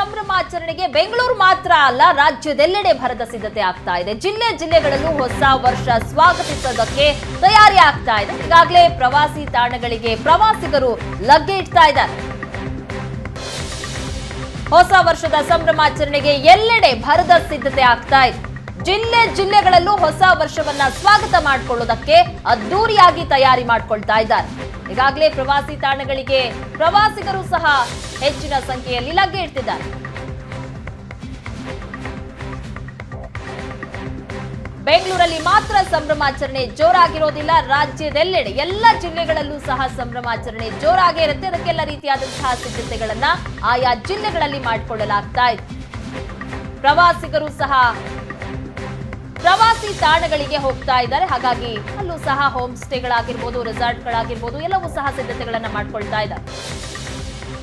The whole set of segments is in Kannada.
ಸಂಭ್ರಮಾಚರಣೆಗೆ ಬೆಂಗಳೂರು ಮಾತ್ರ ಅಲ್ಲ, ರಾಜ್ಯದೆಲ್ಲೆಡೆ ಭರದ ಸಿದ್ಧತೆ ಆಗ್ತಾ ಇದೆ. ಜಿಲ್ಲೆಗಳಲ್ಲೂ ಹೊಸ ವರ್ಷ ಸ್ವಾಗತಿಸೋದಕ್ಕೆ ತಯಾರಿ ಆಗ್ತಾ ಇದೆ. ಈಗಾಗಲೇ ಪ್ರವಾಸಿ ತಾಣಗಳಿಗೆ ಪ್ರವಾಸಿಗರು ಲಗ್ಗೆ ಇಡ್ತಾ ಇದ್ದಾರೆ. ಹೊಸ ವರ್ಷದ ಸಂಭ್ರಮಾಚರಣೆಗೆ ಎಲ್ಲೆಡೆ ಭರದ ಸಿದ್ಧತೆ ಆಗ್ತಾ ಇದೆ. ಜಿಲ್ಲೆಗಳಲ್ಲೂ ಹೊಸ ವರ್ಷವನ್ನ ಸ್ವಾಗತ ಮಾಡಿಕೊಳ್ಳೋದಕ್ಕೆ ಅದ್ದೂರಿಯಾಗಿ ತಯಾರಿ ಮಾಡಿಕೊಳ್ತಾ ಇದ್ದಾರೆ. ಈಗಾಗಲೇ ಪ್ರವಾಸಿ ತಾಣಗಳಿಗೆ ಪ್ರವಾಸಿಗರು ಸಹ ಹೆಚ್ಚಿನ ಸಂಖ್ಯೆಯಲ್ಲಿ ಲಗ್ಗೆ ಇಡ್ತಿದ್ದಾರೆ. ಬೆಂಗಳೂರಲ್ಲಿ ಮಾತ್ರ ಸಂಭ್ರಮಾಚರಣೆ ಜೋರಾಗಿರೋದಿಲ್ಲ, ರಾಜ್ಯದೆಲ್ಲೆಡೆ ಎಲ್ಲ ಜಿಲ್ಲೆಗಳಲ್ಲೂ ಸಹ ಸಂಭ್ರಮಾಚರಣೆ ಜೋರಾಗೇ ಇರುತ್ತೆ. ಅದಕ್ಕೆಲ್ಲ ರೀತಿಯಾದಂತಹ ಸಿದ್ಧತೆಗಳನ್ನ ಆಯಾ ಜಿಲ್ಲೆಗಳಲ್ಲಿ ಮಾಡಿಕೊಳ್ಳಲಾಗ್ತಾ ಇದೆ. ಪ್ರವಾಸಿಗರು ಸಹ ಪ್ರವಾಸಿ ತಾಣಗಳಿಗೆ ಹೋಗ್ತಾ ಇದ್ದಾರೆ. ಹಾಗಾಗಿ ಅಲ್ಲೂ ಸಹ ಹೋಮ್ ಸ್ಟೇಗಳಾಗಿರ್ಬೋದು, ರೆಸಾರ್ಟ್ಗಳಾಗಿರ್ಬೋದು, ಎಲ್ಲವೂ ಸಹ ಸಿದ್ಧತೆಗಳನ್ನ ಮಾಡ್ಕೊಳ್ತಾ ಇದ್ದಾರೆ.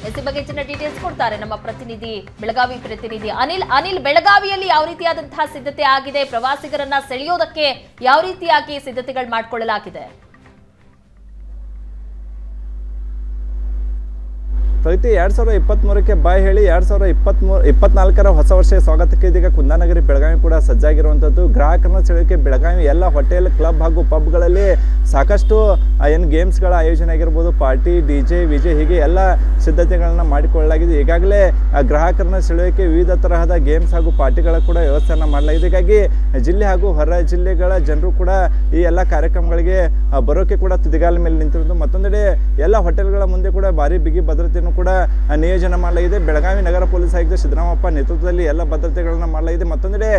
ಈ ಬಗ್ಗೆ ಹೆಚ್ಚಿನ ಡೀಟೇಲ್ಸ್ ಕೊಡ್ತಾರೆ ನಮ್ಮ ಪ್ರತಿನಿಧಿ, ಬೆಳಗಾವಿ ಪ್ರತಿನಿಧಿ ಅನಿಲ್. ಬೆಳಗಾವಿಯಲ್ಲಿ ಯಾವ ರೀತಿಯಾದಂತಹ ಸಿದ್ಧತೆ ಆಗಿದೆ, ಪ್ರವಾಸಿಗರನ್ನ ಸೆಳೆಯೋದಕ್ಕೆ ಯಾವ ರೀತಿಯಾಗಿ ಸಿದ್ಧತೆಗಳು ಮಾಡಿಕೊಳ್ಳಲಾಗಿದೆ? ಪ್ರಗತಿ 2023ಕ್ಕೆ ಬಾಯ್ ಹೇಳಿ 2024ರ ಹೊಸ ವರ್ಷ ಸ್ವಾಗತಕ್ಕೆ ಇದೀಗ ಕುಂದಾನಗರಿ ಬೆಳಗಾವಿ ಕೂಡ ಸಜ್ಜಾಗಿರುವಂಥದ್ದು. ಗ್ರಾಹಕರನ್ನ ಸೆಳೆಯೋಕೆ ಬೆಳಗಾವಿ ಎಲ್ಲ ಹೋಟೆಲ್, ಕ್ಲಬ್ ಹಾಗೂ ಪಬ್ಗಳಲ್ಲಿ ಸಾಕಷ್ಟು ಏನು ಗೇಮ್ಸ್ಗಳ ಆಯೋಜನೆ ಆಗಿರ್ಬೋದು, ಪಾರ್ಟಿ, DJ, ವಿಜೆ ಹೀಗೆ ಎಲ್ಲ ಸಿದ್ಧತೆಗಳನ್ನ ಮಾಡಿಕೊಳ್ಳಲಾಗಿದೆ. ಈಗಾಗಲೇ ಗ್ರಾಹಕರನ್ನ ಸೆಳೆಯೋಕೆ ವಿವಿಧ ತರಹದ ಗೇಮ್ಸ್ ಹಾಗೂ ಪಾರ್ಟಿಗಳ ಕೂಡ ವ್ಯವಸ್ಥೆಯನ್ನು ಮಾಡಲಾಗಿದೆ. ಹೀಗಾಗಿ ಜಿಲ್ಲೆ ಹಾಗೂ ಹೊರ ಜಿಲ್ಲೆಗಳ ಜನರು ಕೂಡ ಈ ಎಲ್ಲ ಕಾರ್ಯಕ್ರಮಗಳಿಗೆ ಬರೋಕೆ ಕೂಡ ತುದಿಗಾಲ ಮೇಲೆ ನಿಂತಿರೋದು. ಮತ್ತೊಂದೆಡೆ ಎಲ್ಲ ಹೋಟೆಲ್ಗಳ ಮುಂದೆ ಕೂಡ ಭಾರಿ ಬಿಗಿ ಭದ್ರತೆಯನ್ನು ಕೂಡ ನಿಯೋಜನೆ ಮಾಡಲಾಗಿದೆ. ಬೆಳಗಾವಿ ನಗರ ಪೊಲೀಸ್ ಆಯುಕ್ತ ಸಿದ್ದರಾಮಪ್ಪ ನೇತೃತ್ವದಲ್ಲಿ ಎಲ್ಲ ಭದ್ರತೆಗಳನ್ನ ಮಾಡಲಾಗಿದೆ. ಮತ್ತೊಂದೆಡೆ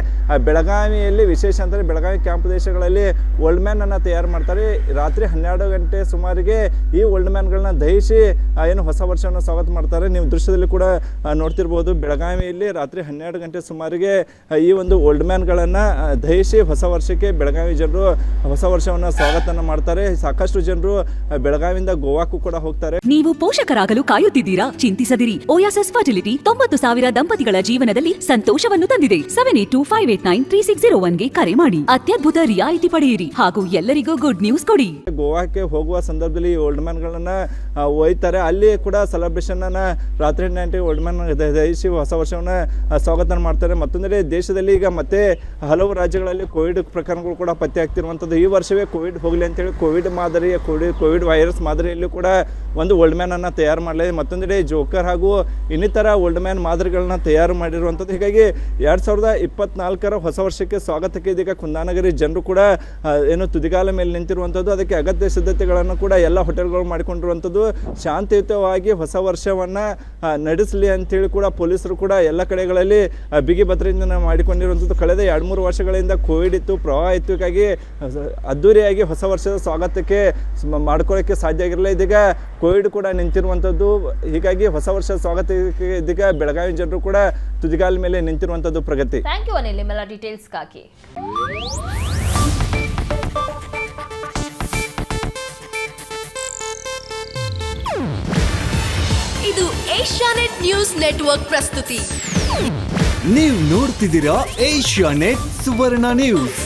ಬೆಳಗಾವಿಯಲ್ಲಿ ವಿಶೇಷ ಅಂದರೆ ಬೆಳಗಾವಿ ಕ್ಯಾಂಪ್ ಪ್ರದೇಶಗಳಲ್ಲಿ ಓಲ್ಡ್ ಮ್ಯಾನ್ ಅನ್ನು ತಯಾರು ಮಾಡ್ತಾರೆ. ರಾತ್ರಿ 12 ಗಂಟೆ ಸುಮಾರಿಗೆ ಈ ಓಲ್ಡ್ ಮ್ಯಾನ್ಗಳನ್ನ ದಹಿಸಿ ಏನು ಹೊಸ ವರ್ಷವನ್ನು ಸ್ವಾಗತ ಮಾಡ್ತಾರೆ. ನೀವು ದೃಶ್ಯದಲ್ಲಿ ಕೂಡ ನೋಡ್ತಿರ್ಬೋದು, ಬೆಳಗಾವಿಯಲ್ಲಿ ರಾತ್ರಿ 12 ಗಂಟೆ ಸುಮಾರಿಗೆ ಈ ಒಂದು ಓಲ್ಡ್ ಮ್ಯಾನ್ಗಳನ್ನು ದಹಿಸಿ ಹೊಸ ವರ್ಷಕ್ಕೆ ಬೆಳಗಾವಿ ಜನರು ಹೊಸ ವರ್ಷವನ್ನು ಸ್ವಾಗತನ ಮಾಡ್ತಾರೆ. ಸಾಕಷ್ಟು ಜನರು ಬೆಳಗಾವಿಯಿಂದ ಗೋವಾಕ್ಕೂ ಕೂಡ ಹೋಗ್ತಾರೆ. ನೀವು ಪೋಷಕರಾಗಲು ಕಾಯುತ್ತಿದ್ದೀರಾ? ಚಿಂತಿಸದಿರಿ. ಓಯಾಸಿಸ್ ಫರ್ಟಿಲಿಟಿ 90,000 ದಂಪತಿಗಳ ಜೀವನದಲ್ಲಿ ಸಂತೋಷವನ್ನು ತಂದಿದೆ. 7825893601ಗೆ ಕರೆ ಮಾಡಿ ಅತ್ಯದ್ಭುತ ರಿಯಾಯಿತಿ ಪಡೆಯಿರಿ ಹಾಗೂ ಎಲ್ಲರಿಗೂ ಗುಡ್ ನ್ಯೂಸ್ ಕೊಡಿ. ಗೋವಾಕ್ಕೆ ಹೋಗುವ ಸಂದರ್ಭದಲ್ಲಿ ಓಲ್ಡ್ ಮ್ಯಾನ್ಗಳನ್ನ ಒಯ್ತಾರೆ. ಅಲ್ಲಿ ಕೂಡ ಸೆಲೆಬ್ರೇಷನ್ ರಾತ್ರಿ 9 ಓಲ್ಡ್ ಮ್ಯಾನ್ ದಹಿಸಿ ಹೊಸ ವರ್ಷವನ್ನ ಸ್ವಾಗತ ಮಾಡ್ತಾರೆ. ಮತ್ತೊಂದೆಡೆ ದೇಶದಲ್ಲಿ ಈಗ ಮತ್ತೆ ಹಲವು ರಾಜ್ಯಗಳಲ್ಲಿ ಕೋವಿಡ್ ಪ್ರಕರಣಗಳು ಕೂಡ ಪತ್ತೆ ಆಗ್ತಿರುವಂಥದ್ದು. ಈ ವರ್ಷವೇ ಕೋವಿಡ್ ಹೋಗಲಿ ಅಂತೇಳಿ ಕೋವಿಡ್ ವೈರಸ್ ಮಾದರಿಯಲ್ಲೂ ಕೂಡ ಒಂದು ಓಲ್ಡ್ ಮ್ಯಾನ್ ಅನ್ನು ತಯಾರು ಮಾಡಲಾಗಿದೆ. ಮತ್ತೊಂದೆಡೆ ಜೋಕರ್ ಹಾಗೂ ಇನ್ನಿತರ ಓಲ್ಡ್ ಮ್ಯಾನ್ ಮಾದರಿಗಳನ್ನ ತಯಾರು ಮಾಡಿರುವಂಥದ್ದು. ಹೀಗಾಗಿ 2024ರ ಹೊಸ ವರ್ಷಕ್ಕೆ ಸ್ವಾಗತಕ್ಕೆ ಇದೀಗ ಕುಂದಾನಗರಿ ಜನರು ಕೂಡ ಏನು ತುದಿಗಾಲ ಮೇಲೆ ನಿಂತಿರುವಂಥದ್ದು. ಅದಕ್ಕೆ ಅಗತ್ಯ ಸಿದ್ಧತೆಗಳನ್ನು ಕೂಡ ಎಲ್ಲ ಹೋಟೆಲ್ಗಳು ಮಾಡಿಕೊಂಡಿರುವಂಥದ್ದು. ಶಾಂತಿಯುತವಾಗಿ ಹೊಸ ವರ್ಷವನ್ನು ನಡೆಸಲಿ ಅಂತೇಳಿ ಕೂಡ ಪೊಲೀಸರು ಕೂಡ ಎಲ್ಲ ಕಡೆಗಳಲ್ಲಿ ಬಿಗಿ ಭದ್ರತೆಯನ್ನು ಮಾಡಿಕೊಂಡಿರುವಂಥದ್ದು. ಕಳೆದ 2-3 ವರ್ಷಗಳಿಂದ ಕೋವಿಡ್ ಇತ್ತು, ಪ್ರವಾಹ ಇತ್ತು. ಹೀಗಾಗಿ ಅದ್ದೂರಿಯಾಗಿ ಹೊಸ ವರ್ಷದ ಸ್ವಾಗತಕ್ಕೆ ಮಾಡ್ಕೊಳ್ಳೋಕ್ಕೆ ಸಾಧ್ಯ ಆಗಿರಲಿಲ್ಲ. ಇದೀಗ ಕೋವಿಡ್ ಕೂಡ ನಿಂತಿರುವಂಥದ್ದು. ಹೀಗಾಗಿ ಹೊಸ ವರ್ಷ ಸ್ವಾಗತಕ್ಕೆ ಇದೀಗ ಬೆಳಗಾವಿ ಜನರು ಕೂಡ ತುದಿಗಾಲ ಮೇಲೆ ನಿಂತಿರುವಂಥದ್ದು. ಪ್ರಗತಿ, ಥ್ಯಾಂಕ್ ಯು ಅನಿಲ್ ನಿಮ್ಮೆಲ್ಲ ಡೀಟೇಲ್ಸ್ಗಾಗಿ. ಇದು ಏಷ್ಯಾನೆಟ್ ನ್ಯೂಸ್ ನೆಟ್ವರ್ಕ್ ಪ್ರಸ್ತುತಿ. ನೀವು ನೋಡ್ತಿದ್ದೀರಾ ಏಷ್ಯಾನೆಟ್ ಸುವರ್ಣ ನ್ಯೂಸ್.